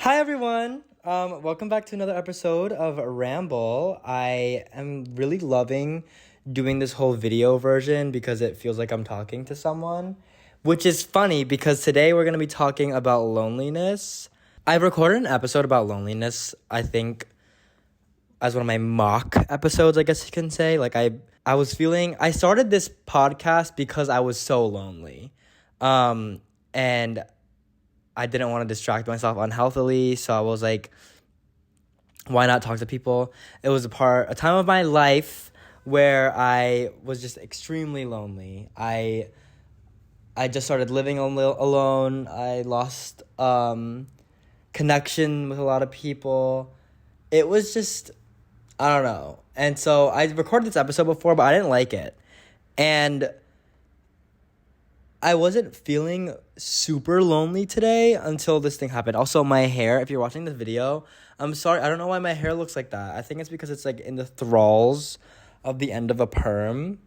Hi everyone. Welcome back to another episode of Ramble. I am really loving doing this whole video version because it feels like I'm talking to someone, which is funny because today we're going to be talking about loneliness. I recorded an episode about loneliness, I think, as one of my mock episodes, I guess you can say. I started this podcast because I was so lonely. And I didn't want to distract myself unhealthily, so I was like, why not talk to people? It was a time of my life where I was just extremely lonely. I just started living alone. I lost connection with a lot of people. It was just, I don't know. And so I recorded this episode before, but I didn't like it. And I wasn't feeling super lonely today until this thing happened. Also, my hair, if you're watching this video, I'm sorry. I don't know why my hair looks like that. I think it's because it's like in the thralls of the end of a perm.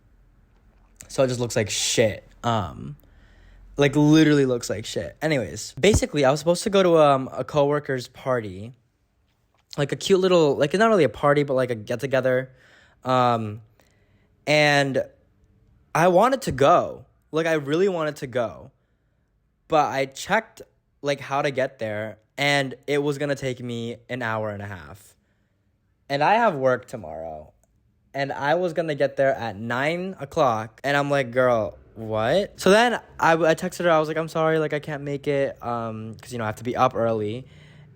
So it just looks like shit. Like literally looks like shit. Anyways, basically I was supposed to go to a coworker's party. Like a cute little, like it's not really a party, but like a get together. And I wanted to go. Like, I really wanted to go. But I checked, like, how to get there, and it was going to take me an hour and a half. And I have work tomorrow. And I was going to get there at 9 o'clock. And I'm like, girl, what? So then I texted her. I was like, I'm sorry. Like, I can't make it because, I have to be up early.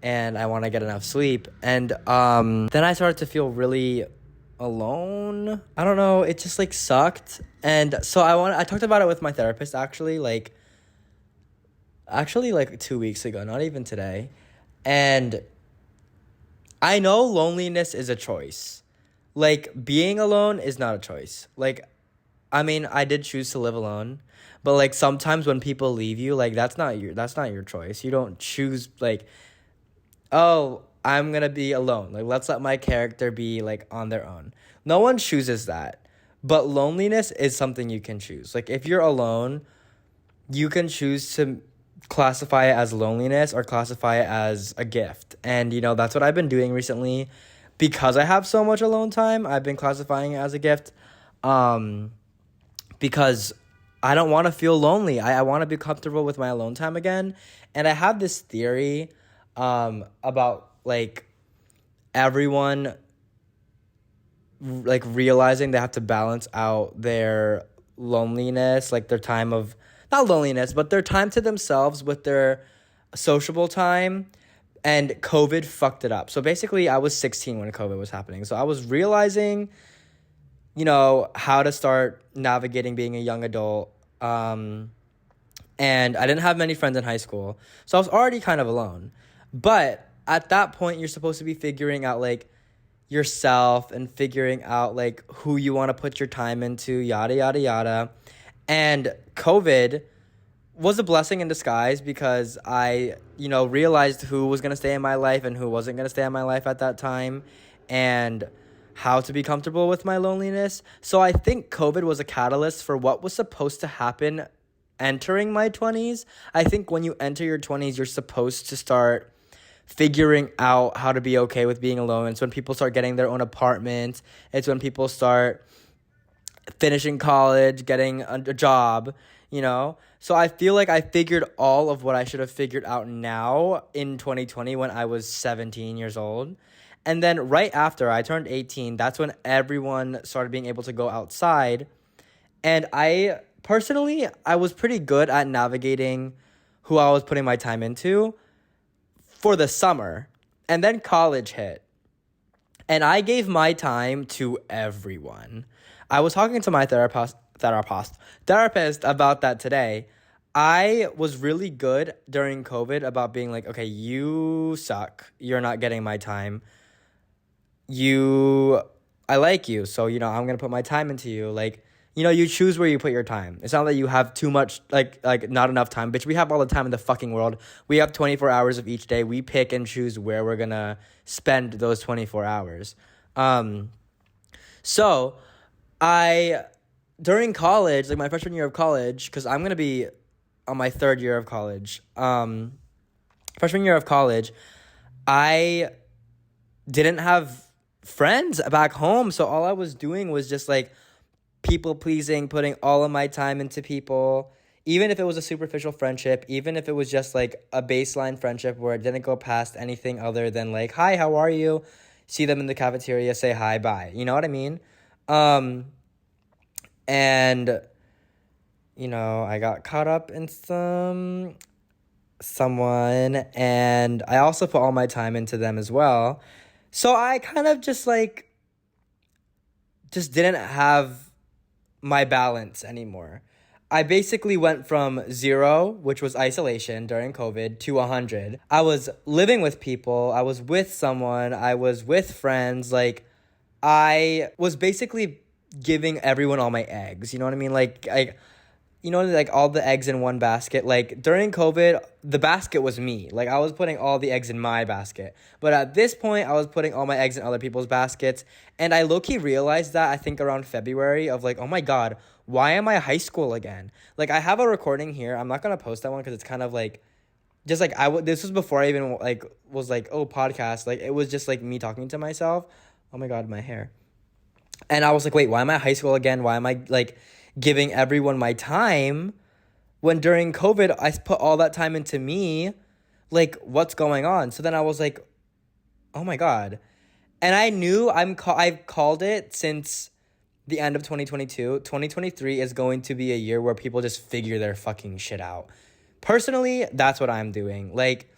And I want to get enough sleep. And then I started to feel really alone. I don't know, it just like sucked. And so I talked about it with my therapist actually like 2 weeks ago, not even today. And I know loneliness is a choice. Like, being alone is not a choice. Like, I mean, I did choose to live alone, but like sometimes when people leave you, like that's not your choice. You don't choose like, oh, I'm gonna be alone. Like, let's let my character be like on their own. No one chooses that. But loneliness is something you can choose. Like, if you're alone, you can choose to classify it as loneliness or classify it as a gift. And, that's what I've been doing recently. Because I have so much alone time, I've been classifying it as a gift. Because I don't want to feel lonely. I want to be comfortable with my alone time again. And I have this theory about like everyone like realizing they have to balance out their loneliness, like their time of not loneliness, but their time to themselves with their sociable time. And COVID fucked it up. So basically I was 16 when COVID was happening. So I was realizing, how to start navigating being a young adult. And I didn't have many friends in high school. So I was already kind of alone. But at that point, you're supposed to be figuring out, like, yourself and figuring out, like, who you want to put your time into, yada, yada, yada. And COVID was a blessing in disguise because I, realized who was going to stay in my life and who wasn't going to stay in my life at that time and how to be comfortable with my loneliness. So I think COVID was a catalyst for what was supposed to happen entering my 20s. I think when you enter your 20s, you're supposed to start figuring out how to be okay with being alone. It's when people start getting their own apartment. It's when people start finishing college, getting a job, So I feel like I figured all of what I should have figured out now in 2020 when I was 17 years old. And then right after I turned 18, that's when everyone started being able to go outside. And I was pretty good at navigating who I was putting my time into for the summer. And then college hit. And I gave my time to everyone. I was talking to my therapist about that today. I was really good during COVID about being like, okay, you suck. You're not getting my time. I like you. So, I'm going to put my time into you. Like, you choose where you put your time. It's not that you have too much, like not enough time. Bitch, we have all the time in the fucking world. We have 24 hours of each day. We pick and choose where we're going to spend those 24 hours. So during college, like my freshman year of college, because I'm going to be on my third year of college. Freshman year of college, I didn't have friends back home. So all I was doing was just like people pleasing, putting all of my time into people, even if it was a superficial friendship, even if it was just like a baseline friendship where it didn't go past anything other than like, hi, how are you? See them in the cafeteria, say hi, bye. You know what I mean? And, I got caught up in someone, and I also put all my time into them as well. So I kind of just didn't have my balance anymore. I basically went from 0, which was isolation during COVID, to 100. I was living with people. I was with someone. I was with friends. Like, I was basically giving everyone all my eggs. You know what I mean? Like all the eggs in one basket. Like during COVID, the basket was me. Like I was putting all the eggs in my basket. But at this point, I was putting all my eggs in other people's baskets. And I low-key realized that, I think around February, of like, oh my God, why am I high school again? Like I have a recording here. I'm not going to post that one because it's kind of like, just like this was before I even like was like, oh, podcast. Like it was just like me talking to myself. Oh my God, my hair. And I was like, wait, why am I high school again? Why am I like giving everyone my time when during COVID I put all that time into me? Like, what's going on? So then I was like, oh my God. And I knew I've called it since the end of 2022. 2023 is going to be a year where people just figure their fucking shit out. Personally, that's what I'm doing. Like,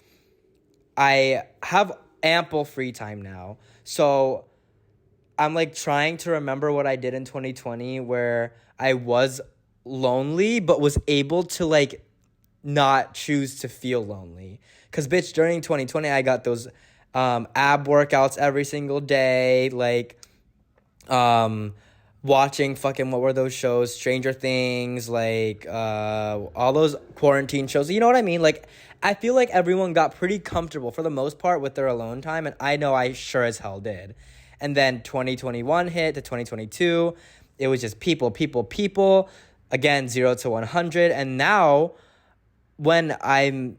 I have ample free time now. So I'm like trying to remember what I did in 2020 where I was lonely but was able to like not choose to feel lonely. Cause bitch, during 2020 I got those ab workouts every single day, like watching fucking, what were those shows? Stranger Things, like all those quarantine shows. You know what I mean? Like I feel like everyone got pretty comfortable for the most part with their alone time, and I know I sure as hell did. And then 2021 hit to 2022. It was just people. Again, 0 to 100. And now when I'm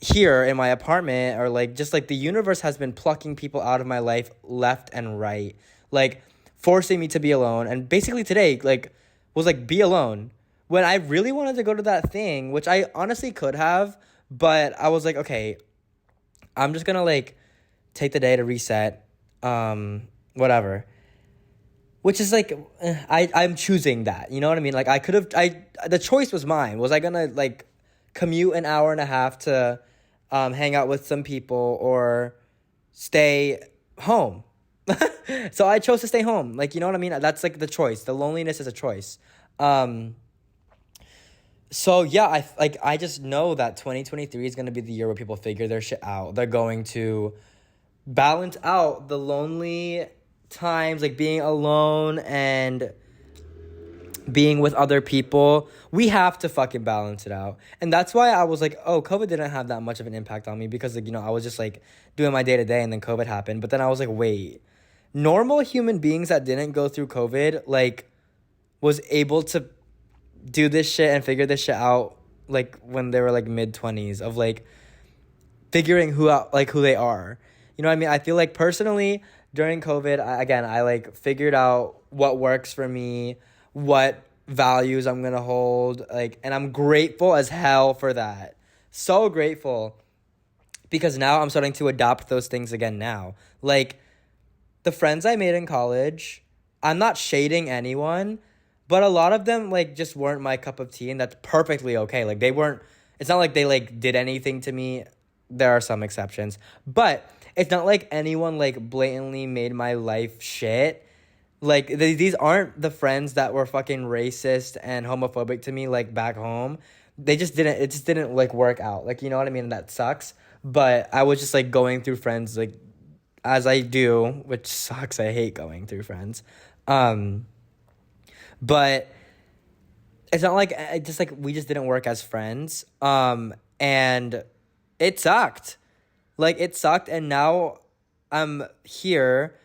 here in my apartment, or like just like the universe has been plucking people out of my life left and right, like forcing me to be alone. And basically today, like, was like, be alone. When I really wanted to go to that thing, which I honestly could have, but I was like, okay, I'm just gonna like take the day to reset. Whatever. Which is like, I'm choosing that. You know what I mean? Like the choice was mine. Was I gonna like commute an hour and a half to hang out with some people or stay home? So I chose to stay home. Like, you know what I mean? That's like the choice. The loneliness is a choice. So yeah, I just know that 2023 is gonna be the year where people figure their shit out. They're going to balance out the lonely times, like being alone and being with other people. We have to fucking balance it out. And that's why I was like, oh, COVID didn't have that much of an impact on me, because like, I was just like doing my day-to-day, and then COVID happened. But then I was like, wait, normal human beings that didn't go through COVID like was able to do this shit and figure this shit out like when they were like mid-20s, of like figuring who they are. You know what I mean? I feel like personally during COVID, I like figured out what works for me, what values I'm going to hold, like, and I'm grateful as hell for that. So grateful, because now I'm starting to adopt those things again now. Like the friends I made in college, I'm not shading anyone, but a lot of them like just weren't my cup of tea, and that's perfectly okay. Like it's not like they like did anything to me. There are some exceptions, but it's not like anyone like blatantly made my life shit. Like these aren't the friends that were fucking racist and homophobic to me like back home. It just didn't like work out. Like, you know what I mean? And that sucks. But I was just like going through friends like as I do, which sucks. I hate going through friends. But it's not like we just didn't work as friends. And it sucked. Like, it sucked, and now I'm here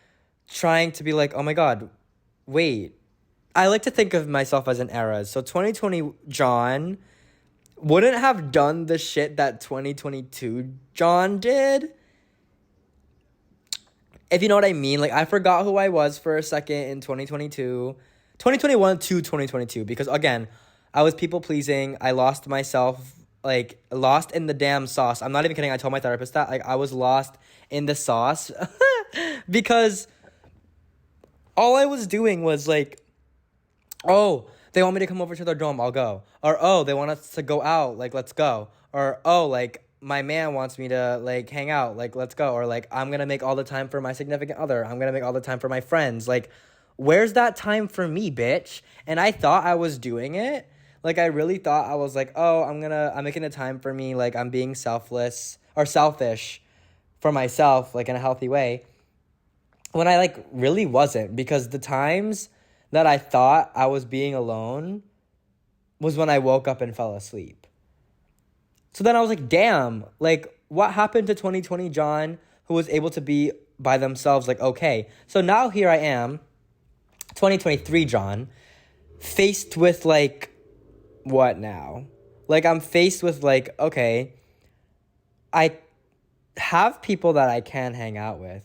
trying to be like, oh my God, wait. I like to think of myself as an era. So 2020 John wouldn't have done the shit that 2022 John did if you know what I mean. Like, I forgot who I was for a second in 2022, 2021 to 2022, because again, I was people pleasing. I lost myself, like, lost in the damn sauce. I'm not even kidding. I told my therapist that, like, I was lost in the sauce because all I was doing was like, oh, they want me to come over to their dorm, I'll go. Or, oh, they want us to go out, like, let's go. Or, oh, like, my man wants me to, like, hang out, like, let's go. Or, like, I'm gonna make all the time for my significant other. I'm gonna make all the time for my friends. Like, where's that time for me, bitch? And I thought I was doing it. Like, I really thought I was like, oh, I'm making the time for me. Like, I'm being selfless or selfish for myself, like, in a healthy way. When I, like, really wasn't, because the times that I thought I was being alone was when I woke up and fell asleep. So then I was like, damn, like, what happened to 2020 John, who was able to be by themselves, like, okay. So now here I am, 2023 John, faced with, like, what now? Like, I'm faced with, like, okay, I have people that I can hang out with,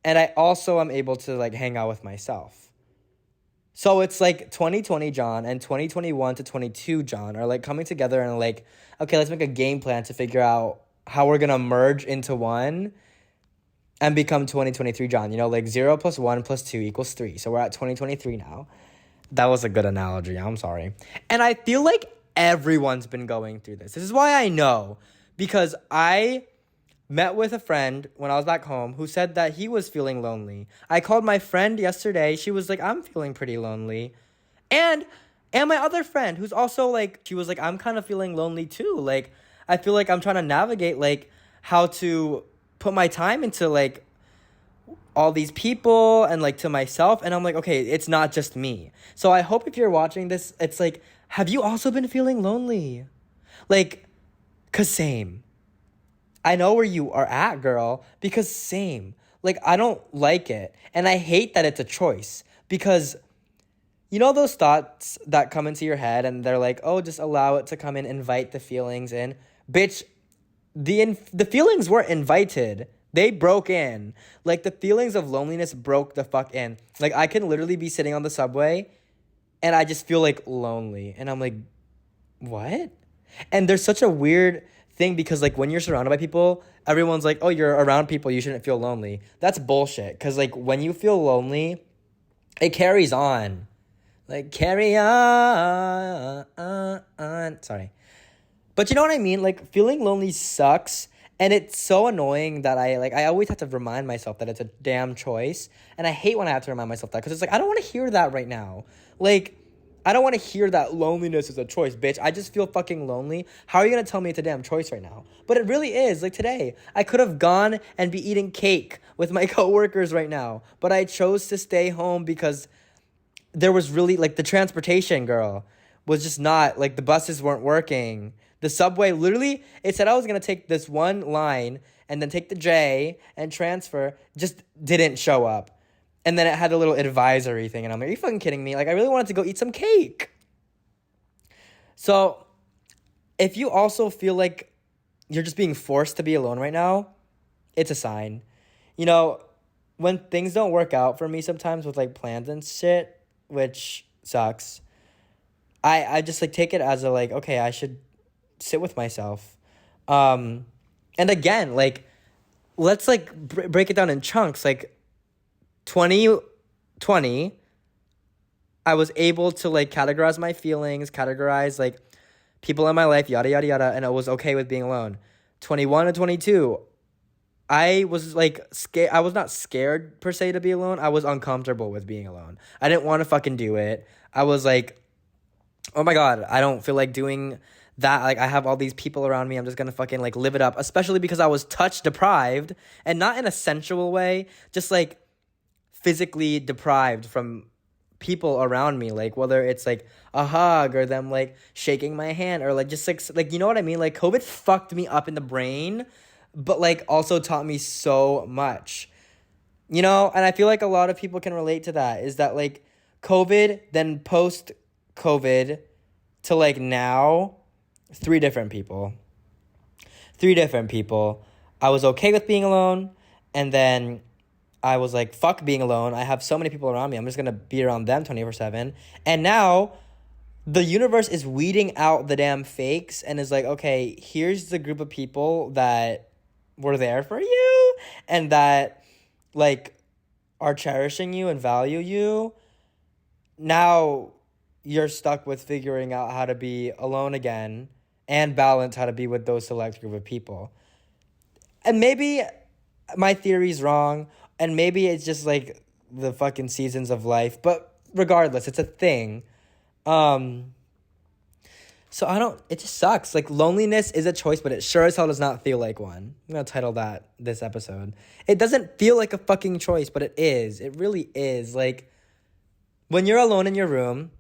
and I also am able to, like, hang out with myself. So it's like 2020 John and 2021 to 22 John are, like, coming together and, like, okay, let's make a game plan to figure out how we're going to merge into one and become 2023 John. You know, like 0 plus 1 plus 2 equals 3. So we're at 2023 now. That was a good analogy. I'm sorry. And I feel like everyone's been going through this. This is why I know, because I met with a friend when I was back home who said that he was feeling lonely. I called my friend yesterday. She was like, I'm feeling pretty lonely. And my other friend who's also, like, she was like, I'm kind of feeling lonely too. Like, I feel like I'm trying to navigate, like, how to put my time into, like, all these people and, like, to myself. And I'm like, okay, it's not just me. So I hope if you're watching this, it's like, have you also been feeling lonely? Like, 'cause same. I know where you are at, girl, because same. Like, I don't like it. And I hate that it's a choice, because you know those thoughts that come into your head and they're like, oh, just allow it to come in, invite the feelings in. Bitch, the feelings weren't invited. They broke in. Like, the feelings of loneliness broke the fuck in. Like, I can literally be sitting on the subway and I just feel, like, lonely. And I'm like, what? And there's such a weird thing, because, like, when you're surrounded by people, everyone's like, oh, you're around people, you shouldn't feel lonely. That's bullshit, because, like, when you feel lonely, it carries on. Like, carry on. Sorry. But you know what I mean? Like, feeling lonely sucks, and it's so annoying that I always have to remind myself that it's a damn choice, and I hate when I have to remind myself that, because it's like, I don't want to hear that right now. Like, I don't want to hear that loneliness is a choice, bitch. I just feel fucking lonely. How are you going to tell me it's a damn choice right now? But it really is. Like, today, I could have gone and be eating cake with my coworkers right now, but I chose to stay home because there was really, like, the transportation, girl, was just not, like, the buses weren't working. The subway, literally, it said I was going to take this one line and then take the J and transfer, just didn't show up. And then it had a little advisory thing, and I'm like, are you fucking kidding me? Like, I really wanted to go eat some cake. So, if you also feel like you're just being forced to be alone right now, it's a sign. You know, when things don't work out for me sometimes with, like, plans and shit, which sucks, I just, like, take it as a, like, okay, I should sit with myself. And again, like, let's, like, break it down in chunks. Like, 2020, I was able to, like, categorize my feelings, categorize, like, people in my life, yada, yada, yada, and I was okay with being alone. 21 and 22, I was, like, scared. I was not scared, per se, to be alone. I was uncomfortable with being alone. I didn't want to fucking do it. I was like, oh my God, I don't feel like doing that. Like, I have all these people around me. I'm just going to fucking, like, live it up, especially because I was touch deprived, and not in a sensual way, just, like, physically deprived from people around me, like, whether it's, like, a hug or them, like, shaking my hand or, like, just, like, you know what I mean? Like, COVID fucked me up in the brain, but, like, also taught me so much, you know? And I feel like a lot of people can relate to that, is that, like, COVID, then post-COVID to, like, now, three different people. I was okay with being alone, and then I was like, fuck being alone. I have so many people around me. I'm just going to be around them 24/7. And now the universe is weeding out the damn fakes and is like, okay, here's the group of people that were there for you and that, like, are cherishing you and value you. Now you're stuck with figuring out how to be alone again and balance how to be with those select group of people. And maybe my theory's wrong, and maybe it's just like the fucking seasons of life, but regardless, it's a thing. So it just sucks. Like, loneliness is a choice, but it sure as hell does not feel like one. I'm gonna title that this episode. It doesn't feel like a fucking choice, but it is. It really is. Like, when you're alone in your room,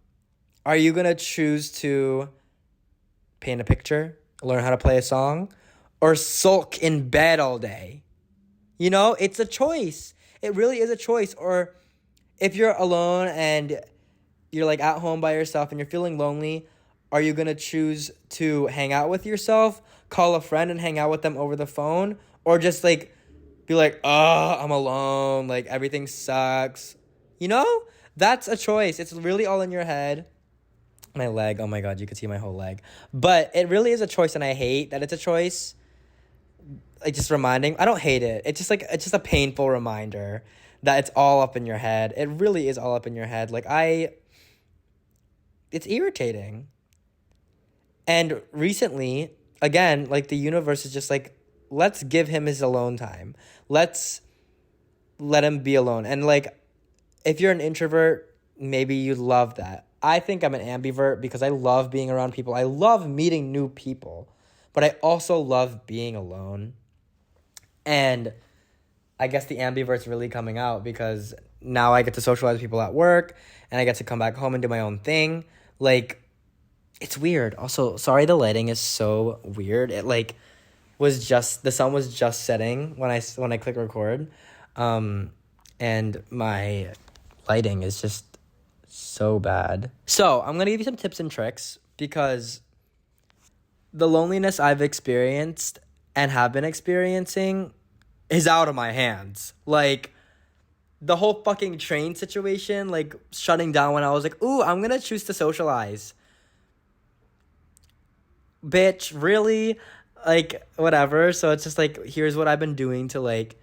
are you gonna choose to paint a picture, learn how to play a song, or sulk in bed all day? You know, it's a choice. It really is a choice. Or if you're alone and you're like at home by yourself and you're feeling lonely, are you going to choose to hang out with yourself, call a friend and hang out with them over the phone, or just like be like, oh, I'm alone, like everything sucks? You know, that's a choice. It's really all in your head. My leg, oh my God, you could see my whole leg. But it really is a choice, and I hate that it's a choice. Like, just reminding, I don't hate it. It's just a painful reminder that it's all up in your head. It really is all up in your head. Like, it's irritating. And recently, again, like, the universe is just like, let's give him his alone time. Let's let him be alone. And, like, if you're an introvert, maybe you love that. I think I'm an ambivert because I love being around people. I love meeting new people, but I also love being alone. And I guess the ambivert's really coming out because now I get to socialize with people at work and I get to come back home and do my own thing. Like, it's weird. Also, sorry, the lighting is so weird. It like the sun was just setting when I click record. And my lighting is just so bad. So I'm going to give you some tips and tricks because the loneliness I've experienced and have been experiencing is out of my hands. Like, the whole fucking train situation, like, shutting down when I was like, ooh, I'm going to choose to socialize. Bitch, really? Like, whatever. So it's just like, here's what I've been doing to, like,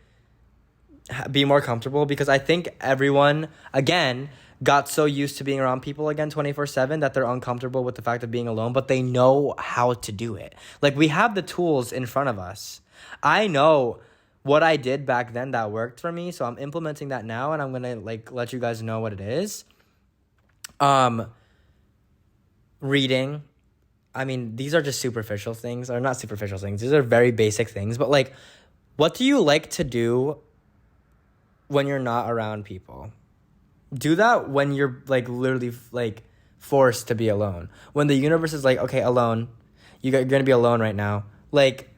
be more comfortable, because I think everyone, again, got so used to being around people again 24/7 that they're uncomfortable with the fact of being alone, but they know how to do it. Like, we have the tools in front of us. I know what I did back then that worked for me, so I'm implementing that now, and I'm gonna, like, let you guys know what it is. Reading. I mean, these are just superficial things, or not superficial things. These are very basic things, but, like, what do you like to do when you're not around people? Do that when you're, like, literally, like, forced to be alone. When the universe is like, okay, alone. You're going to be alone right now. Like,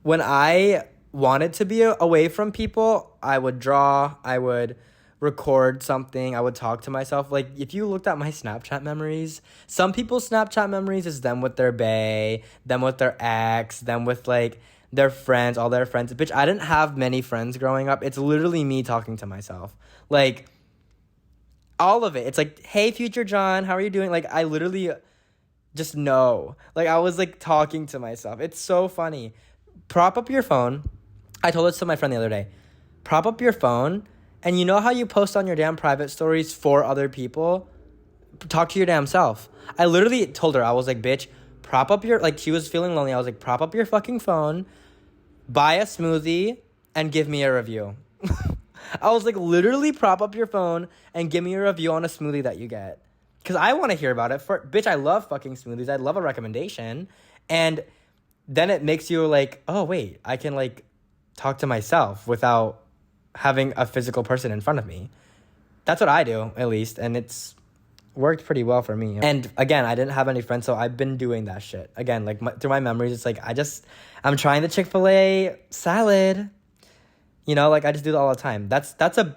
when I wanted to be away from people, I would draw. I would record something. I would talk to myself. Like, if you looked at my Snapchat memories, some people's Snapchat memories is them with their bae, them with their ex, them with, like, their friends, all their friends. Bitch, I didn't have many friends growing up. It's literally me talking to myself. Like, all of it. It's like, hey, future John, how are you doing? Like, I literally just know. Like, I was, like, talking to myself. It's so funny. Prop up your phone. I told this to my friend the other day. Prop up your phone, and you know how you post on your damn private stories for other people? Talk to your damn self. I literally told her, I was like, bitch, prop up your, like, she was feeling lonely. I was like, prop up your fucking phone, buy a smoothie, and give me a review. I was like, literally prop up your phone and give me a review on a smoothie that you get. Because I want to hear about it. Bitch, I love fucking smoothies. I'd love a recommendation. And then it makes you like, oh, wait, I can, like, talk to myself without having a physical person in front of me. That's what I do, at least. And it's worked pretty well for me. And again, I didn't have any friends, so I've been doing that shit. Again, like, through my memories, it's like, I'm trying the Chick-fil-A salad. You know, like, I just do that all the time. That's a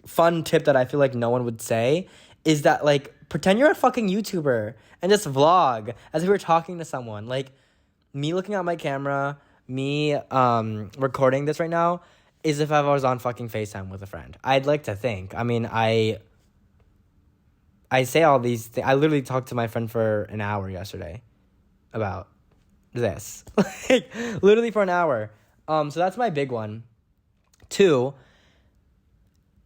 fun tip that I feel like no one would say, is that, like, pretend you're a fucking YouTuber and just vlog as if you're talking to someone. Like, me looking at my camera, me recording this right now, is if I was on fucking FaceTime with a friend. I'd like to think. I mean, I say all these things. I literally talked to my friend for an hour yesterday about this. Like, literally for an hour. So that's my big one. 2,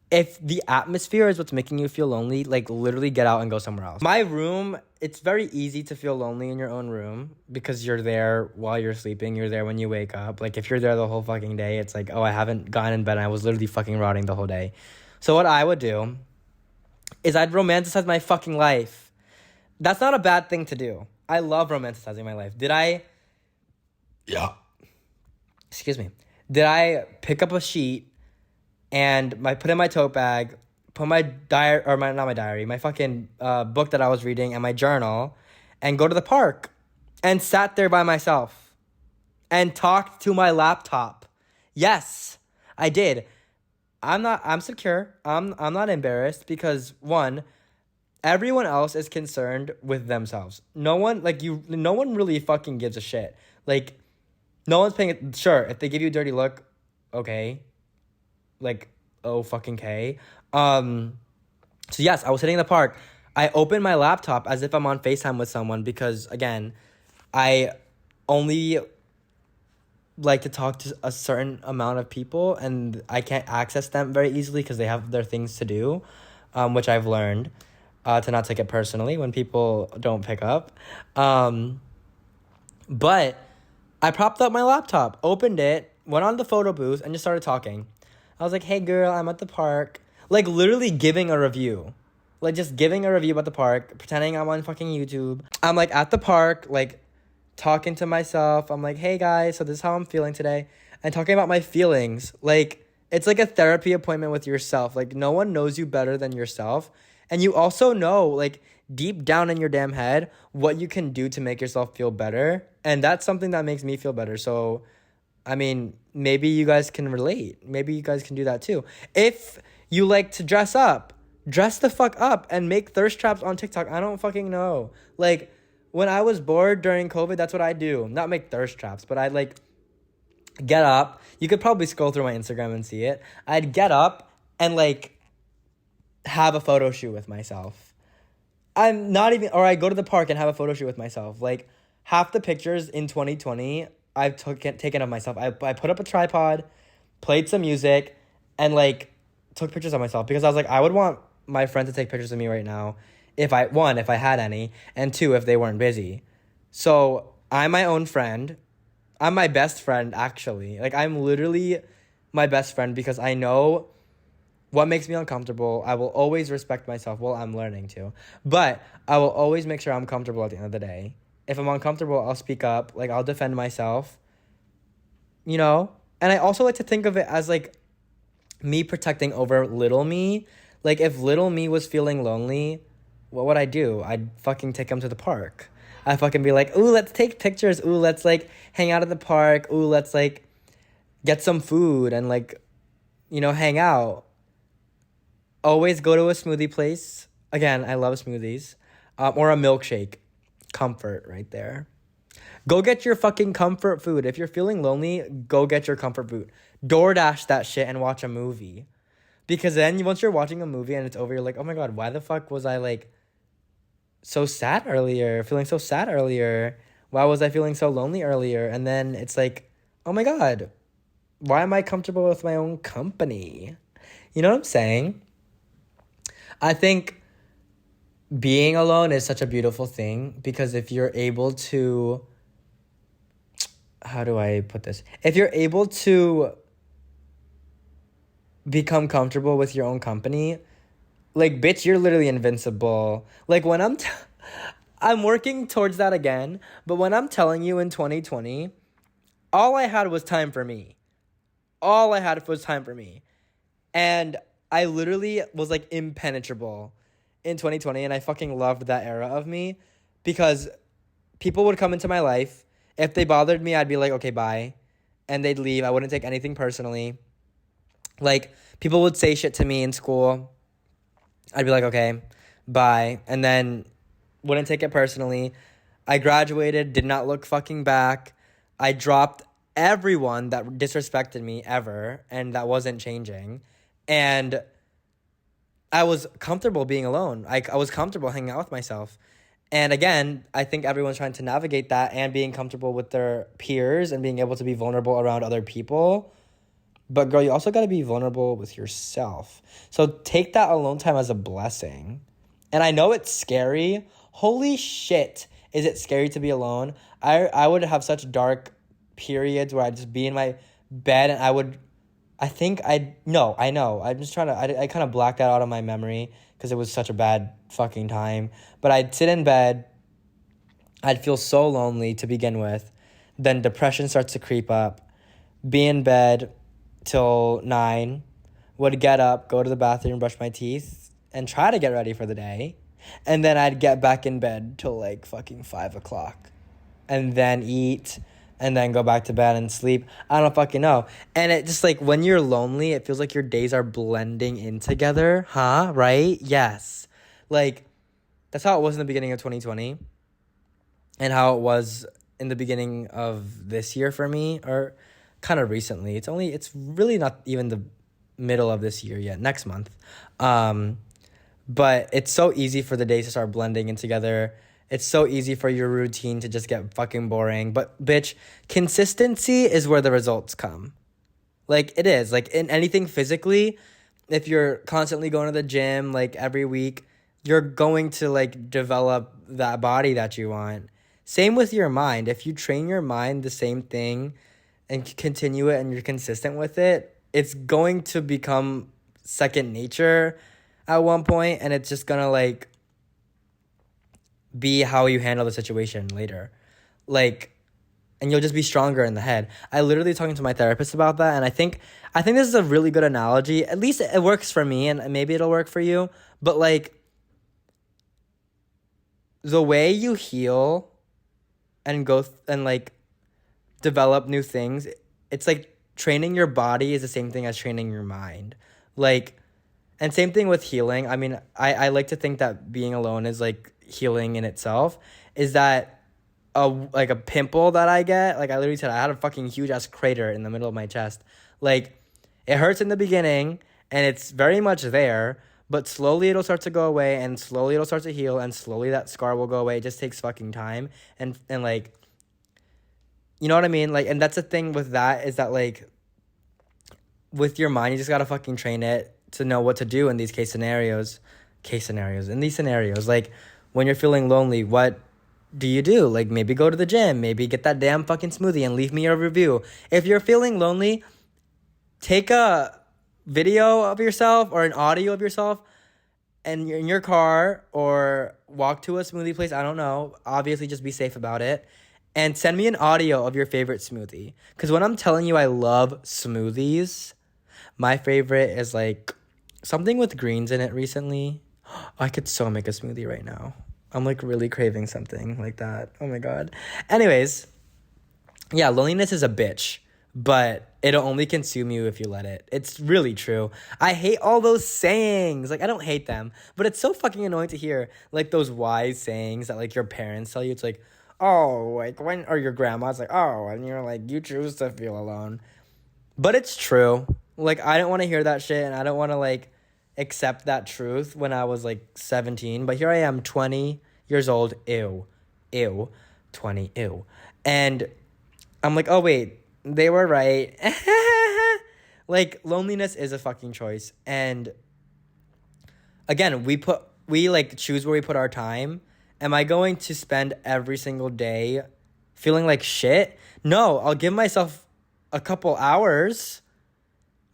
if the atmosphere is what's making you feel lonely, like, literally get out and go somewhere else. My room, it's very easy to feel lonely in your own room because you're there while you're sleeping. You're there when you wake up. Like, if you're there the whole fucking day, it's like, oh, I haven't gotten in bed and I was literally fucking rotting the whole day. So what I would do is I'd romanticize my fucking life. That's not a bad thing to do. I love romanticizing my life. Yeah. Excuse me. Did I pick up a sheet and put in my tote bag, put my diary, or not my diary, my fucking book that I was reading and my journal, and go to the park and sat there by myself and talked to my laptop? Yes, I did. I'm secure. I'm not embarrassed because, one, everyone else is concerned with themselves. No one really fucking gives a shit. Like, no one's paying. Sure, if they give you a dirty look, okay. Like, oh fucking K. So yes, I was sitting in the park. I opened my laptop as if I'm on FaceTime with someone because, again, I only like to talk to a certain amount of people and I can't access them very easily because they have their things to do, which I've learned to not take it personally when people don't pick up. But I propped up my laptop, opened it, went on the photo booth, and just started talking. I was like, hey, girl, I'm at the park. Like, literally giving a review. Like, just giving a review about the park, pretending I'm on fucking YouTube. I'm, like, at the park, like, talking to myself. I'm like, hey, guys, so this is how I'm feeling today. And talking about my feelings. Like, it's like a therapy appointment with yourself. Like, no one knows you better than yourself. And you also know, like, deep down in your damn head, what you can do to make yourself feel better. And that's something that makes me feel better. So, I mean, maybe you guys can relate. Maybe you guys can do that too. If you like to dress up, dress the fuck up and make thirst traps on TikTok. I don't fucking know. Like, when I was bored during COVID, that's what I do. Not make thirst traps, but I'd, like, get up. You could probably scroll through my Instagram and see it. I'd get up and, like, have a photo shoot with myself. Or I go to the park and have a photo shoot with myself. Like, half the pictures in 2020 I've taken of myself. I put up a tripod, played some music, and, like, took pictures of myself because I was like, I would want my friend to take pictures of me right now if I had any, and 2, if they weren't busy. So I'm my own friend. I'm my best friend, actually. Like, I'm literally my best friend because I know what makes me uncomfortable. I will always respect myself. Well, I'm learning to. But I will always make sure I'm comfortable at the end of the day. If I'm uncomfortable, I'll speak up. Like, I'll defend myself. You know? And I also like to think of it as, like, me protecting over little me. Like, if little me was feeling lonely, what would I do? I'd fucking take him to the park. I'd fucking be like, ooh, let's take pictures. Ooh, let's, like, hang out at the park. Ooh, let's, like, get some food and, like, you know, hang out. Always go to a smoothie place. Again, I love smoothies. Or a milkshake. Comfort right there. Go get your fucking comfort food. If you're feeling lonely, go get your comfort food. DoorDash that shit and watch a movie. Because then once you're watching a movie and it's over, you're like, oh my God, why the fuck was I, like, so sad earlier? Feeling so sad earlier? Why was I feeling so lonely earlier? And then it's like, oh my God, why am I comfortable with my own company? You know what I'm saying? I think being alone is such a beautiful thing because if you're able to, how do I put this? If you're able to become comfortable with your own company, like, bitch, you're literally invincible. Like, when I'm working towards that again, but when I'm telling you in 2020, all I had was time for me. All I had was time for me. And I literally was, like, impenetrable in 2020, and I fucking loved that era of me because people would come into my life. If they bothered me, I'd be like, okay, bye. And they'd leave. I wouldn't take anything personally. Like, people would say shit to me in school. I'd be like, okay, bye. And then wouldn't take it personally. I graduated, did not look fucking back. I dropped everyone that disrespected me ever, and that wasn't changing. And I was comfortable being alone. I was comfortable hanging out with myself. And again, I think everyone's trying to navigate that and being comfortable with their peers and being able to be vulnerable around other people. But girl, you also got to be vulnerable with yourself. So take that alone time as a blessing. And I know it's scary. Holy shit, is it scary to be alone? I would have such dark periods where I'd just be in my bed and I know. I'm just trying to, I kind of blacked that out of my memory because it was such a bad fucking time. But I'd sit in bed. I'd feel so lonely to begin with. Then depression starts to creep up. Be in bed till 9. Would get up, go to the bathroom, brush my teeth, and try to get ready for the day. And then I'd get back in bed till like fucking 5 o'clock. And then eat. And then go back to bed and sleep. I don't fucking know. And it just like when you're lonely, it feels like your days are blending in together. Huh? Right? Yes. Like, that's how it was in the beginning of 2020. And how it was in the beginning of this year for me. Or kind of recently. It's really not even the middle of this year yet. Next month. But it's so easy for the days to start blending in together. It's so easy for your routine to just get fucking boring. But, bitch, consistency is where the results come. Like, it is. Like, in anything physically, if you're constantly going to the gym, like, every week, you're going to, like, develop that body that you want. Same with your mind. If you train your mind the same thing and continue it and you're consistent with it, it's going to become second nature at one point. And it's just going to, like, be how you handle the situation later. Like, and you'll just be stronger in the head. I literally talking to my therapist about that, and I think this is a really good analogy. At least it works for me, and maybe it'll work for you. But like, the way you heal and go and like develop new things, it's like training your body is the same thing as training your mind. Like, and same thing with healing. I mean, I like to think that being alone is like healing in itself. Is that a pimple that I get? Like, I literally said I had a fucking huge ass crater in the middle of my chest. Like, it hurts in the beginning and it's very much there, but slowly it'll start to go away and slowly it'll start to heal and slowly that scar will go away. It just takes fucking time. And like, you know what I mean? Like, and that's the thing with that is that like with your mind, you just gotta fucking train it to know what to do in these scenarios. Like, when you're feeling lonely, what do you do? Like, maybe go to the gym, maybe get that damn fucking smoothie and leave me a review. If you're feeling lonely, take a video of yourself or an audio of yourself and you're in your car or walk to a smoothie place. I don't know. Obviously, just be safe about it. And send me an audio of your favorite smoothie. Because when I'm telling you I love smoothies, my favorite is like something with greens in it recently. I could so make a smoothie right now. I'm like really craving something like that. Oh my God. Anyways, yeah, loneliness is a bitch, but it'll only consume you if you let it. It's really true. I hate all those sayings. Like, I don't hate them, but it's so fucking annoying to hear like those wise sayings that like your parents tell you. It's like, oh, like when, or your grandma's like, oh, and you're like, you choose to feel alone. But it's true. Like, I don't want to hear that shit, and I don't want to like accept that truth when I was like 17, but here I am 20 years old. Ew 20. And I'm like, oh wait, they were right. Like, loneliness is a fucking choice. And again, we like choose where we put our time. Am I going to spend every single day feeling like shit? No, I'll give myself a couple hours.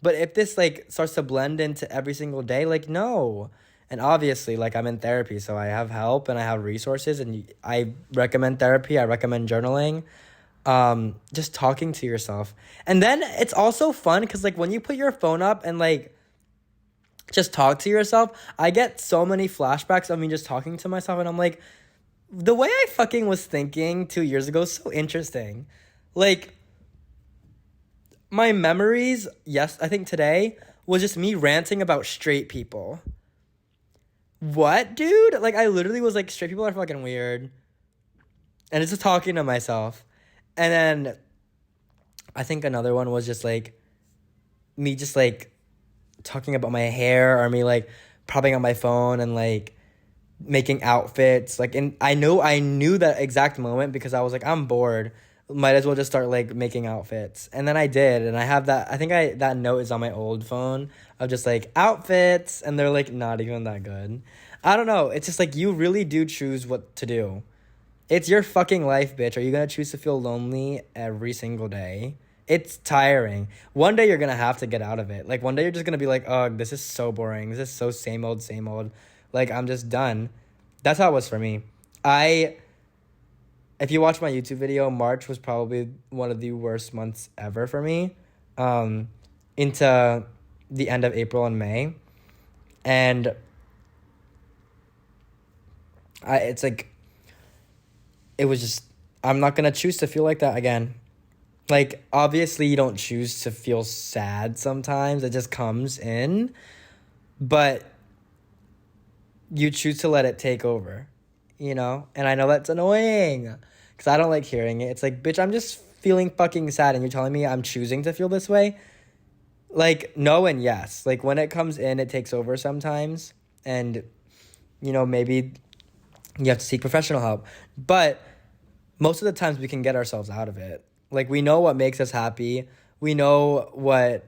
But if this, like, starts to blend into every single day, like, no. And obviously, like, I'm in therapy, so I have help and I have resources. And I recommend therapy. I recommend journaling. Just talking to yourself. And then it's also fun because, like, when you put your phone up and, like, just talk to yourself, I get so many flashbacks of me just talking to myself. And I'm like, the way I fucking was thinking 2 years ago is so interesting. Like, my memories, yes, I think today was just me ranting about straight people. What, dude? Like, I literally was like, straight people are fucking weird. And it's just talking to myself. And then I think another one was just like me just like talking about my hair, or me like propping on my phone and like making outfits. Like, and I knew that exact moment because I was like, I'm bored. Might as well just start like making outfits. And then I did, and I have that. I think that note is on my old phone of just like outfits, and they're like not even that good. I don't know. It's just like you really do choose what to do. It's your fucking life, bitch. Are you gonna choose to feel lonely every single day? It's tiring. One day you're gonna have to get out of it. Like one day you're just gonna be like, oh, this is so boring. This is so same old, same old. Like I'm just done. That's how it was for me. If you watch my YouTube video, March was probably one of the worst months ever for me. Into the end of April and May. And it's like, it was just, I'm not going to choose to feel like that again. Like, obviously, you don't choose to feel sad sometimes. It just comes in. But you choose to let it take over, you know? And I know that's annoying because I don't like hearing it. It's like, bitch, I'm just feeling fucking sad and you're telling me I'm choosing to feel this way? Like, no and yes. Like, when it comes in, it takes over sometimes. And, you know, maybe you have to seek professional help. But most of the times we can get ourselves out of it. Like, we know what makes us happy. We know what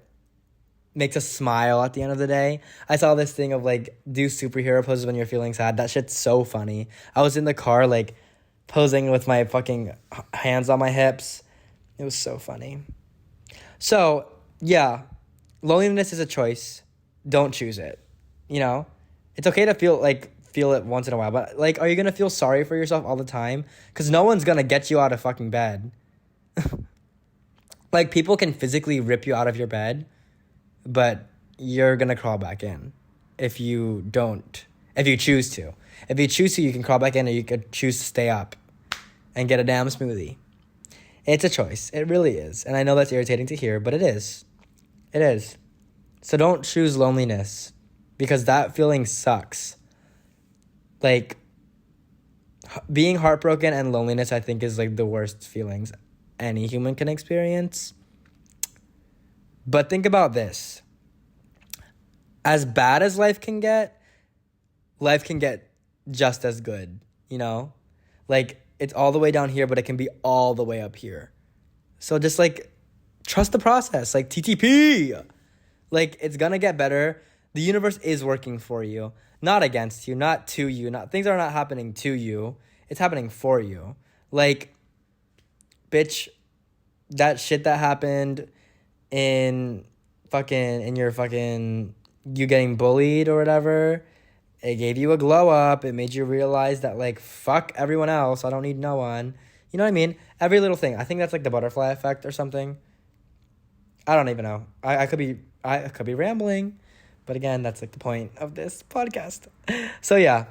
makes us smile at the end of the day. I saw this thing of, like, do superhero poses when you're feeling sad. That shit's so funny. I was in the car, like, posing with my fucking hands on my hips. It was so funny. So, yeah. Loneliness is a choice. Don't choose it. You know? It's okay to feel it once in a while. But, like, are you going to feel sorry for yourself all the time? Because no one's going to get you out of fucking bed. Like, people can physically rip you out of your bed, but you're going to crawl back in if you choose to. If you choose to, you can crawl back in, or you could choose to stay up and get a damn smoothie. It's a choice. It really is. And I know that's irritating to hear, but it is. It is. So don't choose loneliness, because that feeling sucks. Like, being heartbroken and loneliness, I think, is like the worst feelings any human can experience. But think about this. As bad as life can get just as good, you know? Like, it's all the way down here, but it can be all the way up here. So just, like, trust the process. Like, TTP! Like, it's gonna get better. The universe is working for you. Not against you, not to you. Things are not happening to you. It's happening for you. Like, bitch, that shit that happened in your you getting bullied or whatever, it gave you a glow up. It made you realize that, like, fuck everyone else. I don't need no one. You know what I mean? Every little thing. I think that's like the butterfly effect or something. I don't even know. I could be rambling. But again, that's like the point of this podcast. So yeah.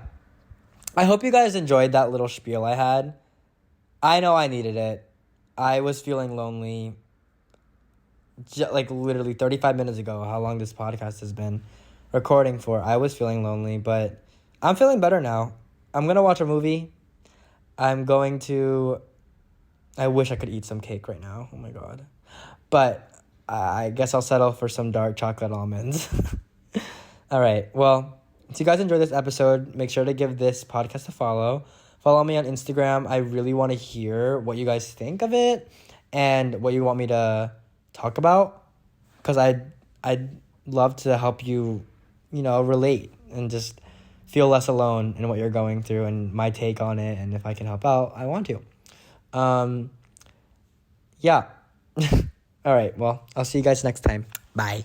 I hope you guys enjoyed that little spiel I had. I know I needed it. I was feeling lonely like literally 35 minutes ago, how long this podcast has been recording for. I was feeling lonely, but I'm feeling better now. I'm going to watch a movie. I wish I could eat some cake right now. Oh my God. But I guess I'll settle for some dark chocolate almonds. All right. Well, if you guys enjoyed this episode, make sure to give this podcast a follow. Follow me on Instagram. I really want to hear what you guys think of it and what you want me to talk about, because I'd love to help you, relate and just feel less alone in what you're going through and my take on it. And if I can help out, I want to. Yeah. All right. Well, I'll see you guys next time. Bye.